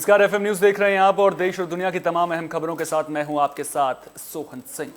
नमस्कार, FM news देख रहे हैं आप और देश और दुनिया की तमाम अहम खबरों के साथ मैं हूं आपके साथ सोहन सिंह।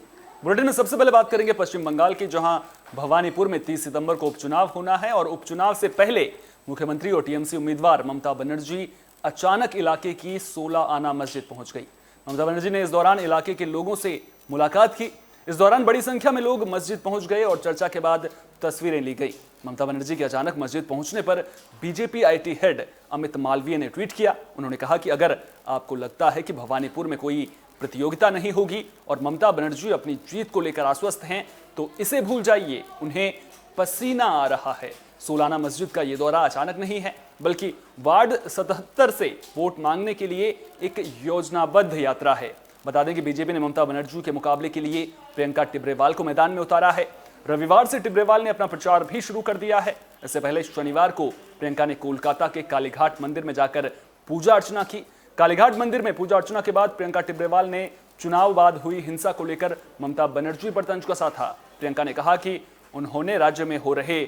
बुलेटिन में सबसे पहले बात करेंगे पश्चिम बंगाल की, जहां भवानीपुर में 30 सितंबर को उपचुनाव होना है और उपचुनाव से पहले मुख्यमंत्री और टीएमसी उम्मीदवार ममता बनर्जी अचानक इलाके की 16 आना मस्जिद पहुंच गई। ममता बनर्जी ने इस दौरान इलाके के लोगों से मुलाकात की। इस दौरान बड़ी संख्या में लोग मस्जिद पहुंच गए और चर्चा के बाद तस्वीरें ली गई। ममता बनर्जी के अचानक मस्जिद पहुंचने पर BJP IT head Amit Malviya ने ट्वीट किया। उन्होंने कहा कि अगर आपको लगता है कि भवानीपुर में कोई प्रतियोगिता नहीं होगी और ममता बनर्जी अपनी जीत को लेकर आश्वस्त हैं, तो इसे भूल जाइए, उन्हें पसीना आ रहा है। सोलाना मस्जिद का ये दौरा अचानक नहीं है, बल्कि वार्ड 77 से वोट मांगने के लिए एक योजनाबद्ध यात्रा है। बता दें कि बीजेपी ने ममता बनर्जी के मुकाबले के लिए प्रियंका टिब्रेवाल को मैदान में उतारा है। रविवार से टिब्रेवाल ने अपना प्रचार भी शुरू कर दिया है। इससे पहले शनिवार को प्रियंका ने कोलकाता के कालीघाट मंदिर में जाकर पूजा अर्चना की। कालीघाट मंदिर में पूजा अर्चना के बाद प्रियंका टिब्रेवाल ने चुनाव बाद हुई हिंसा को लेकर ममता बनर्जी पर तंज कसा था। प्रियंका ने कहा कि उन्होंने राज्य में हो रहे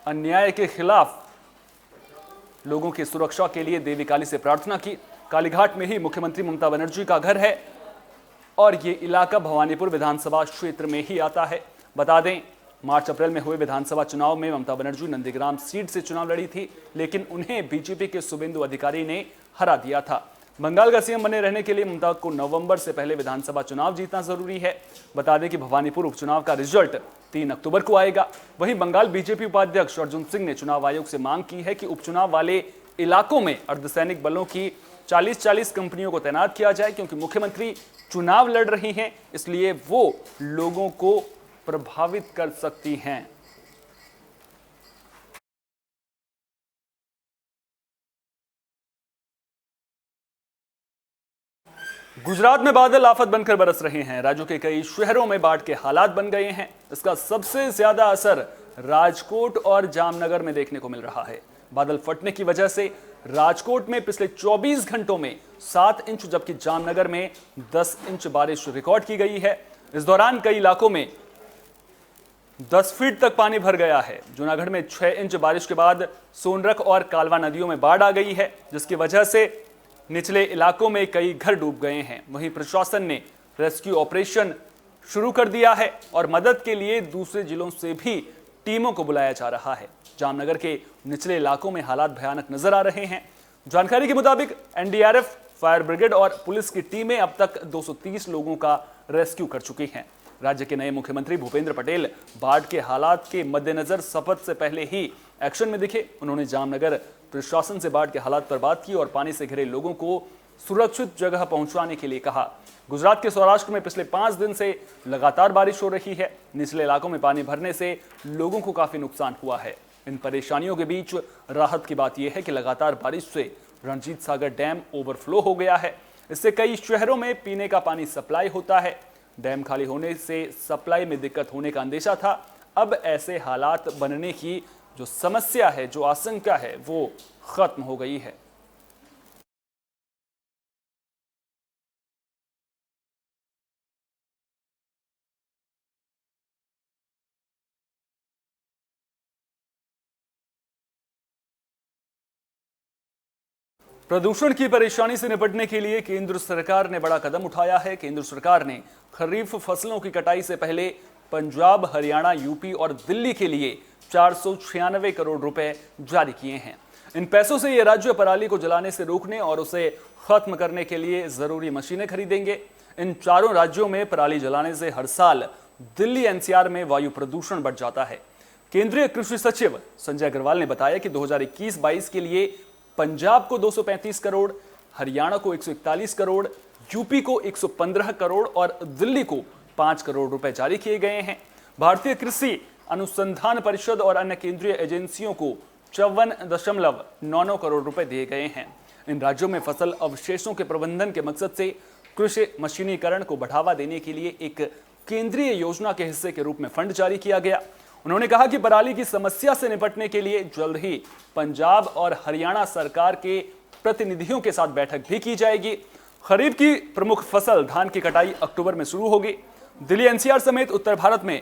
अन्याय के खिलाफ लोगों की सुरक्षा के लिए देवी काली से प्रार्थना की। कालीघाट में ही मुख्यमंत्री ममता बनर्जी का घर है और ये इलाका भवानीपुर विधानसभा क्षेत्र में ही आता है। बता दें, मार्च अप्रैल में हुए विधानसभा चुनाव में ममता बनर्जी नंदीग्राम सीट से चुनाव लड़ी थी, लेकिन उन्हें बीजेपी के शुभेंदु अधिकारी ने हरा दिया था। बंगाल का सीएम बने रहने के लिए ममता को नवंबर से पहले विधानसभा चुनाव जीतना जरूरी है। बता दें कि भवानीपुर उपचुनाव का रिजल्ट 3 अक्टूबर को आएगा। वहीं बंगाल बीजेपी उपाध्यक्ष अर्जुन सिंह ने चुनाव आयोग से मांग की है कि उपचुनाव वाले इलाकों में अर्धसैनिक बलों की 40-40 कंपनियों को तैनात किया जाए, क्योंकि मुख्यमंत्री चुनाव लड़ रही हैं, इसलिए वो लोगों को प्रभावित कर सकती हैं। गुजरात में बादल आफत बनकर बरस रहे हैं। राज्य के कई शहरों में बाढ़ के हालात बन गए हैं। इसका सबसे ज्यादा असर राजकोट और जामनगर में देखने को मिल रहा है। बादल फटने की वजह से राजकोट में पिछले 24 घंटों में 7 इंच, जबकि जामनगर में 10 इंच बारिश रिकॉर्ड की गई है। इस दौरान कई इलाकों में 10 फीट तक पानी भर गया है। जूनागढ़ में 6 इंच बारिश के बाद सोनरख और कालवा नदियों में बाढ़ आ गई है, जिसकी वजह से निचले इलाकों में कई घर डूब गए हैं। वहीं प्रशासन ने रेस्क्यू ऑपरेशन शुरू कर दिया है और मदद के लिए दूसरे जिलों से भी टीमों को बुलाया जा रहा है। जामनगर के निचले इलाकों में हालात भयानक नजर आ रहे हैं। जानकारी के मुताबिक एनडीआरएफ, फायर ब्रिगेड और पुलिस की टीमें अब तक 230 लोगों का रेस्क्यू कर चुकी हैं। राज्य के नए मुख्यमंत्री भूपेंद्र पटेल बाढ़ के हालात के मद्देनजर शपथ से पहले ही एक्शन में दिखे। उन्होंने जामनगर प्रशासन से बाढ़ के हालात पर बात की और पानी से घिरे लोगों को सुरक्षित जगह पहुंचाने के लिए कहा। गुजरात के सौराष्ट्र में पिछले 5 दिन से लगातार बारिश हो रही है। निचले इलाकों में पानी भरने से लोगों को काफी नुकसान हुआ है। इन परेशानियों के बीच राहत की बात यह है कि लगातार बारिश से रणजीत सागर डैम ओवरफ्लो हो गया है। इससे कई शहरों में पीने का पानी सप्लाई होता है। डैम खाली होने से सप्लाई में दिक्कत होने का अंदेशा था। अब ऐसे हालात बनने की जो समस्या है, जो आशंका है, वो खत्म हो गई है। प्रदूषण की परेशानी से निपटने के लिए केंद्र सरकार ने बड़ा कदम उठाया है। केंद्र सरकार ने खरीफ फसलों की कटाई से पहले पंजाब, हरियाणा, यूपी और दिल्ली के लिए 496 करोड़ रुपए जारी किए हैं। इन पैसों से ये राज्य पराली को जलाने से रोकने और उसे खत्म करने के लिए जरूरी मशीनें खरीदेंगे। इन चारों राज्यों में पराली जलाने से हर साल दिल्ली एनसीआर में वायु प्रदूषण बढ़ जाता है। केंद्रीय कृषि सचिव संजय अग्रवाल ने बताया कि 2021-22 के लिए पंजाब को 235 करोड़, हरियाणा को 141 करोड़, यूपी को 115 करोड़ और दिल्ली को 5 करोड़ रुपए जारी किए गए हैं। भारतीय कृषि अनुसंधान परिषद और अन्य केंद्रीय एजेंसियों को 54.99 करोड़ रुपए दिए गए हैं। इन राज्यों में फसल अवशेषों के प्रबंधन के मकसद से कृषि मशीनीकरण को बढ़ावा देने के लिए एक केंद्रीय योजना के हिस्से के रूप में फंड जारी किया गया। उन्होंने कहा कि पराली की समस्या से निपटने के लिए जल्द ही पंजाब और हरियाणा सरकार के प्रतिनिधियों के साथ बैठक भी की जाएगी। खरीफ की प्रमुख फसल धान की कटाई अक्टूबर में शुरू होगी। दिल्ली एनसीआर समेत उत्तर भारत में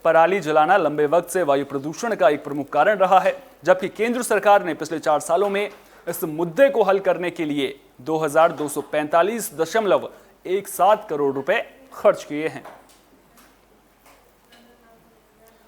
पराली जलाना लंबे वक्त से वायु प्रदूषण का एक प्रमुख कारण रहा है, जबकि केंद्र सरकार ने पिछले 4 सालों में इस मुद्दे को हल करने के लिए 2245.17 करोड़ रुपए खर्च किए हैं।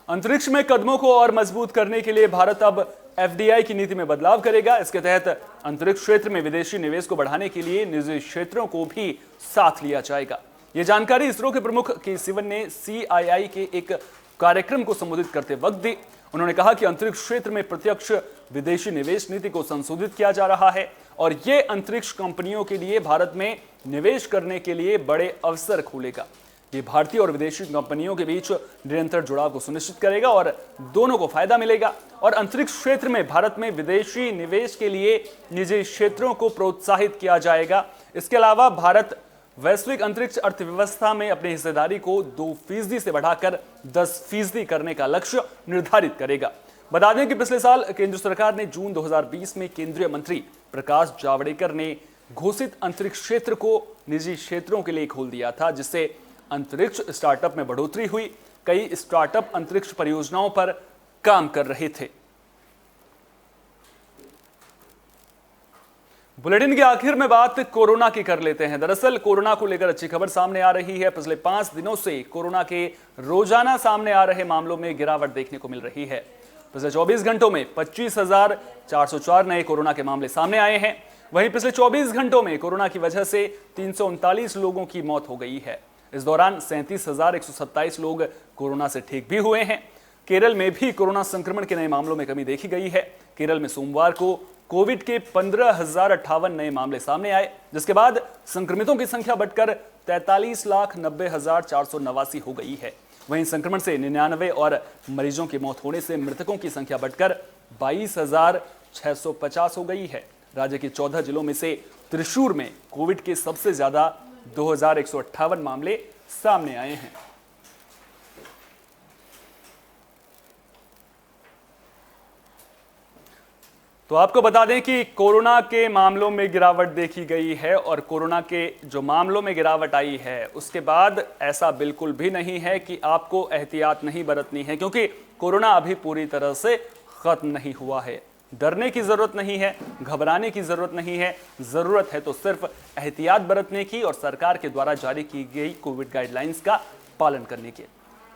अंतरिक्ष में कदमों को और मजबूत करने के लिए भारत अब एफडीआई की नीति में बदलाव करेगा। इसके तहत अंतरिक्ष क्षेत्र में विदेशी निवेश को बढ़ाने के लिए निजी क्षेत्रों को भी साथ लिया जाएगा। यह जानकारी इसरो के प्रमुख के सिवन ने CII के एक कार्यक्रम को संबोधित करते वक्त दी। उन्होंने कहा कि अंतरिक्ष क्षेत्र में प्रत्यक्ष विदेशी निवेश नीति को संशोधित किया जा रहा है और यह अंतरिक्ष कंपनियों के लिए भारत में निवेश करने के लिए बड़े अवसर खोलेगा। ये भारतीय और विदेशी कंपनियों के बीच निरंतर जुड़ाव को सुनिश्चित करेगा और दोनों को फायदा मिलेगा। और अंतरिक्ष क्षेत्र में भारत में विदेशी निवेश के लिए निजी क्षेत्रों को प्रोत्साहित किया जाएगा। इसके अलावा भारत वैश्विक अंतरिक्ष अर्थव्यवस्था में अपनी हिस्सेदारी को 2% से बढ़ाकर 10% करने का लक्ष्य निर्धारित करेगा। बता दें कि पिछले साल केंद्र सरकार ने जून 2020 में केंद्रीय मंत्री प्रकाश जावड़ेकर ने घोषित अंतरिक्ष क्षेत्र को निजी क्षेत्रों के लिए खोल दिया था, जिससे अंतरिक्ष स्टार्टअप में बढ़ोतरी हुई। कई स्टार्टअप अंतरिक्ष परियोजनाओं पर काम कर रहे थे। बुलेटिन के आखिर में बात कोरोना की कर लेते हैं। दरअसल कोरोना को लेकर अच्छी खबर सामने आ रही है। पिछले 5 दिनों से कोरोना के रोजाना सामने आ रहे मामलों में गिरावट देखने को मिल रही है। पिछले 24 घंटों में 25,404 नए कोरोना के मामले सामने आए हैं। वहीं पिछले 24 घंटों में कोरोना की वजह से 339 लोगों की मौत हो गई है। इस दौरान 37,127 लोग कोरोना से ठीक भी हुए हैं। केरल में भी कोरोना संक्रमण के नए मामलों में कमी देखी गई है। केरल में सोमवार को कोविड के 15,058 नए मामले सामने आए, जिसके बाद संक्रमितों की संख्या बढ़कर 43,90,489 हो गई है। वहीं संक्रमण से 99 और मरीजों की मौत होने से मृतकों की संख्या बढ़कर 22,650 हो गई है। राज्य के 14 जिलों में से त्रिशूर में कोविड के सबसे ज्यादा 2,158 मामले सामने आए हैं। तो आपको बता दें कि कोरोना के मामलों में गिरावट देखी गई है और कोरोना के जो मामलों में गिरावट आई है उसके बाद ऐसा बिल्कुल भी नहीं है कि आपको एहतियात नहीं बरतनी है, क्योंकि कोरोना अभी पूरी तरह से खत्म नहीं हुआ है। डरने की जरूरत नहीं है, घबराने की जरूरत नहीं है। जरूरत है तो सिर्फ एहतियात बरतने की और सरकार के द्वारा जारी की गई कोविड गाइडलाइंस का पालन करने की।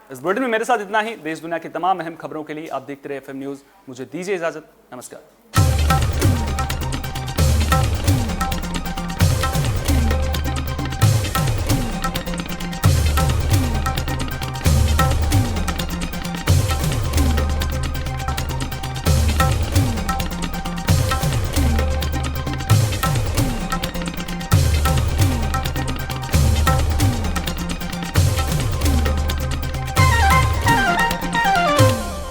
इस बुलेटिन में मेरे साथ इतना ही। देश दुनिया की तमाम अहम खबरों के लिए आप देखते रहे FM न्यूज। मुझे दीजिए इजाजत। नमस्कार।